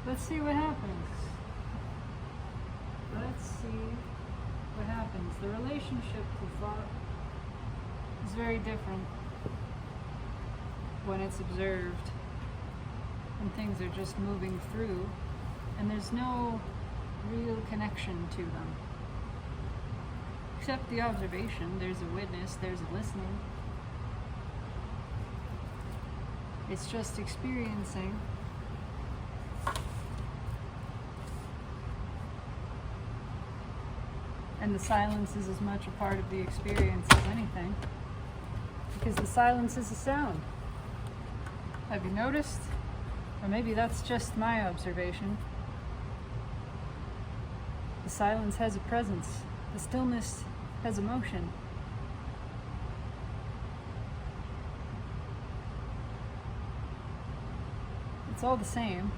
Let's see what happens. Let's see what happens. The relationship to thought is very different when it's observed and things are just moving through and there's no real connection to them. Except the observation, there's a witness, there's a listening. It's just experiencing. And the silence is as much a part of the experience as anything, because the silence is a sound. Have you noticed? Or maybe that's just my observation. The silence has a presence. The stillness has emotion. It's all the same.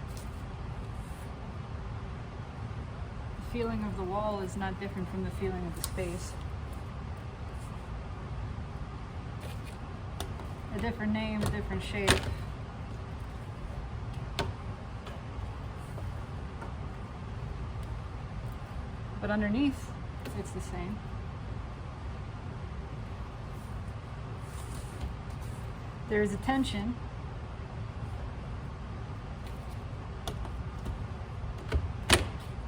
The feeling of the wall is not different from the feeling of the space. A different name, a different shape. But underneath, it's the same. There is a tension.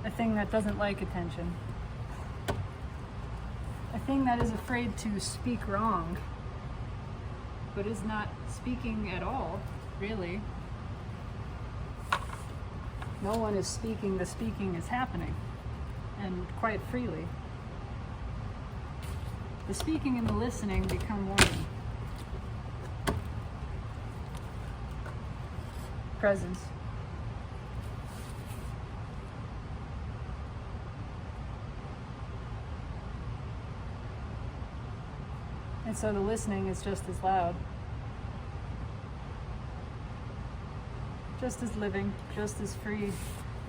A thing that doesn't like attention. A thing that is afraid to speak wrong, but is not speaking at all, really. No one is speaking, the speaking is happening, and quite freely. The speaking and the listening become one. Presence. And so the listening is just as loud, just as living, just as free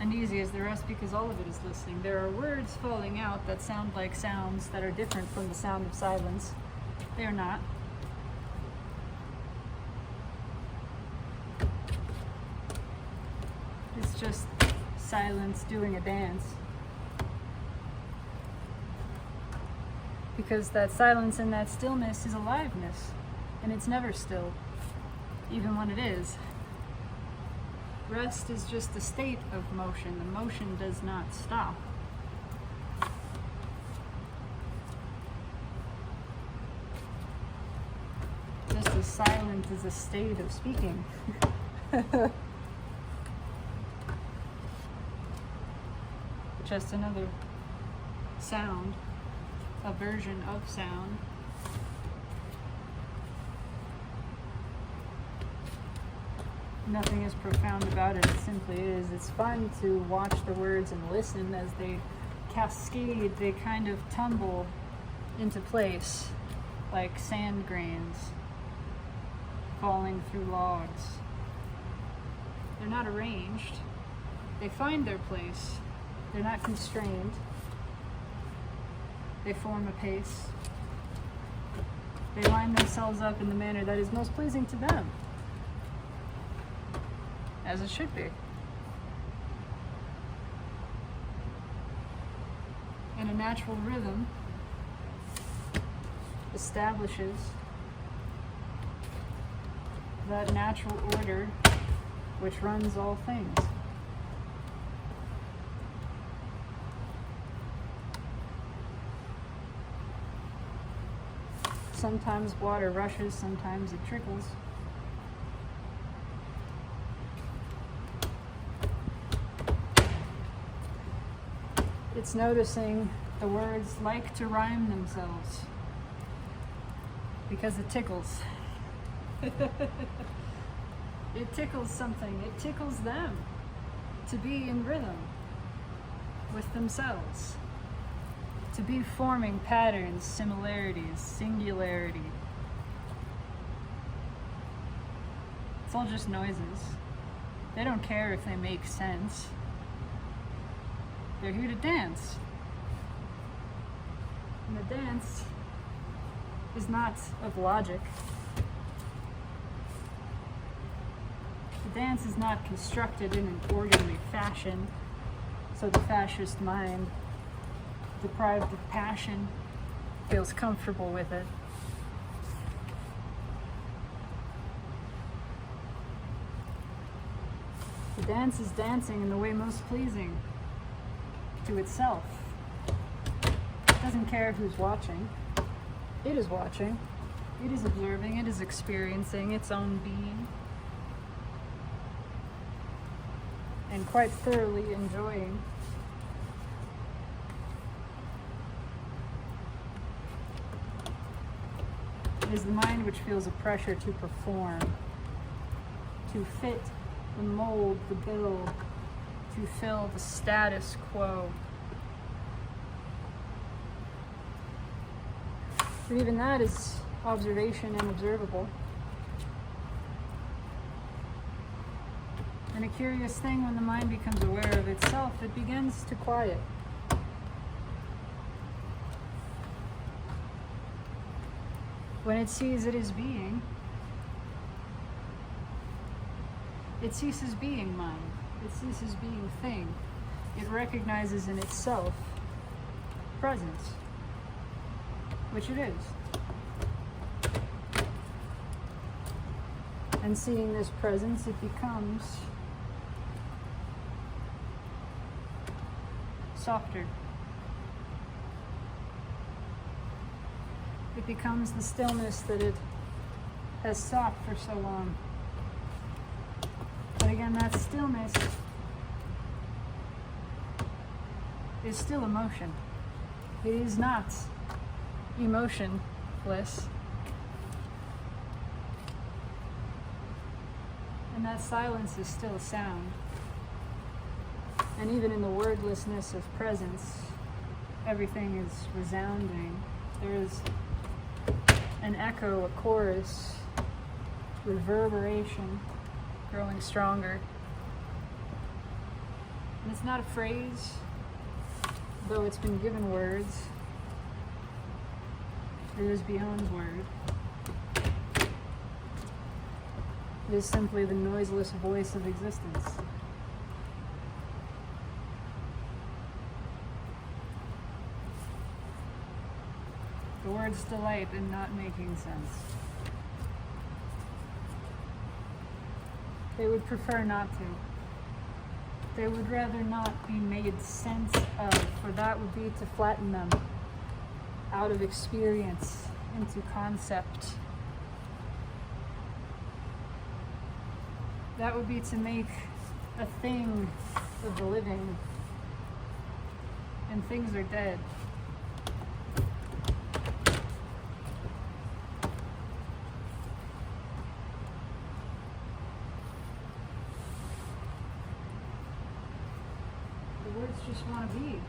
and easy as the rest, because all of it is listening. There are words falling out that sound like sounds that are different from the sound of silence. They are not. It's just silence doing a dance. Because that silence and that stillness is aliveness, and it's never still, even when it is. Rest is just a state of motion. The motion does not stop. Just as silence is a state of speaking. Just another sound. A version of sound. Nothing is profound about it, it simply is. It's fun to watch the words and listen as they cascade, they kind of tumble into place like sand grains falling through logs. They're not arranged, they find their place, they're not constrained. They form a pace. They line themselves up in the manner that is most pleasing to them, as it should be. And a natural rhythm establishes that natural order which runs all things. Sometimes water rushes, sometimes it trickles. It's noticing the words like to rhyme themselves because it tickles. It tickles something. It tickles them to be in rhythm with themselves. To be forming patterns, similarities, singularity. It's all just noises. They don't care if they make sense. They're here to dance. And the dance is not of logic. The dance is not constructed in an orderly fashion, so the fascist mind, deprived of passion, feels comfortable with it. The dance is dancing in the way most pleasing to itself. It doesn't care who's watching. It is watching. It is observing. It is experiencing its own being. And quite thoroughly enjoying. It is the mind which feels a pressure to perform, to fit the mold, the bill, to fill the status quo. But even that is observation and observable. And a curious thing, when the mind becomes aware of itself, it begins to quiet. When it sees it as being, it ceases being mind. It ceases being thing. It recognizes in itself presence, which it is. And seeing this presence, it becomes softer. It becomes the stillness that it has sought for so long. But again, that stillness is still emotion. It is not emotionless. And that silence is still a sound. And even in the wordlessness of presence, everything is resounding. There is an echo, a chorus, reverberation growing stronger. And it's not a phrase, though it's been given words. It is beyond word. It is simply the noiseless voice of existence. The words delight in not making sense. They would prefer not to. They would rather not be made sense of, for that would be to flatten them out of experience into concept. That would be to make a thing of the living, and things are dead. The words just want to be.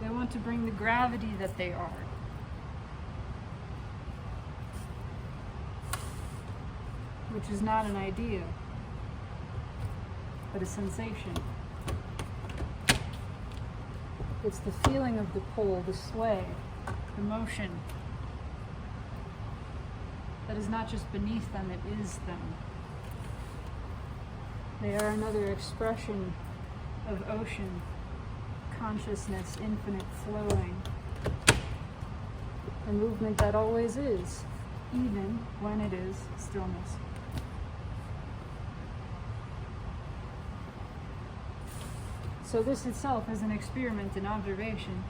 They want to bring the gravity that they are. Which is not an idea, but a sensation. It's the feeling of the pull, the sway, the motion that is not just beneath them, it is them. They are another expression of ocean, consciousness, infinite flowing, a movement that always is, even when it is stillness. So this itself is an experiment in observation,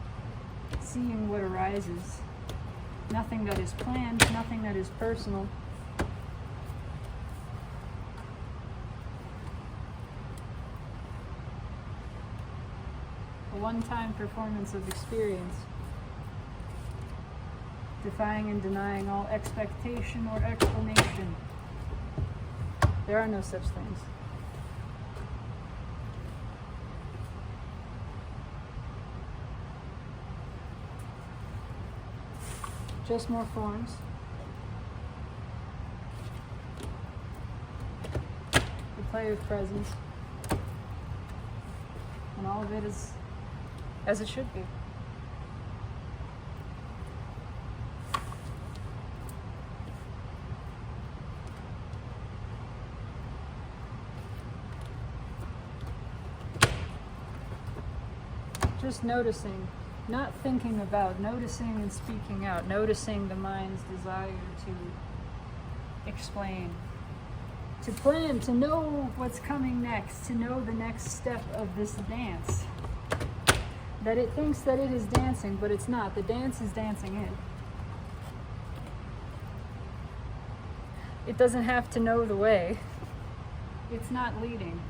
seeing what arises. Nothing that is planned, nothing that is personal. A one-time performance of experience, defying and denying all expectation or explanation. There are no such things. Just more forms. The play of presence. And all of it is as it should be. Just noticing, not thinking about, noticing and speaking out, noticing the mind's desire to explain, to plan, to know what's coming next, to know the next step of this dance. That it thinks that it is dancing, but it's not. The dance is dancing in. It doesn't have to know the way. It's not leading.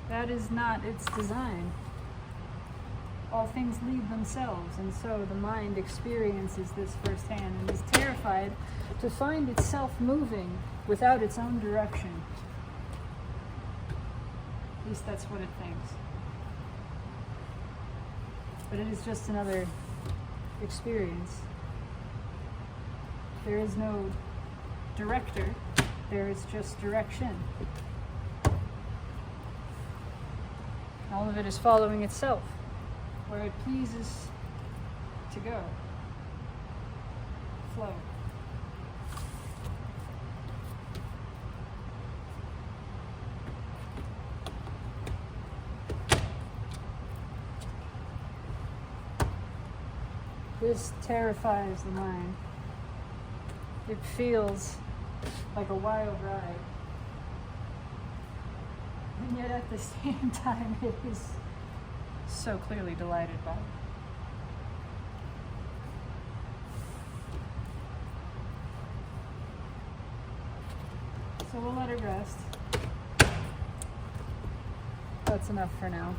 That is not its design. All things lead themselves, and so the mind experiences this firsthand and is terrified to find itself moving without its own direction. At least that's what it thinks. But it is just another experience. There is no director, there is just direction. All of it is following itself, where it pleases to go. Flow. This terrifies the mind. It feels like a wild ride. And yet at the same time, it is so clearly delighted by it. So we'll let it rest. That's enough for now.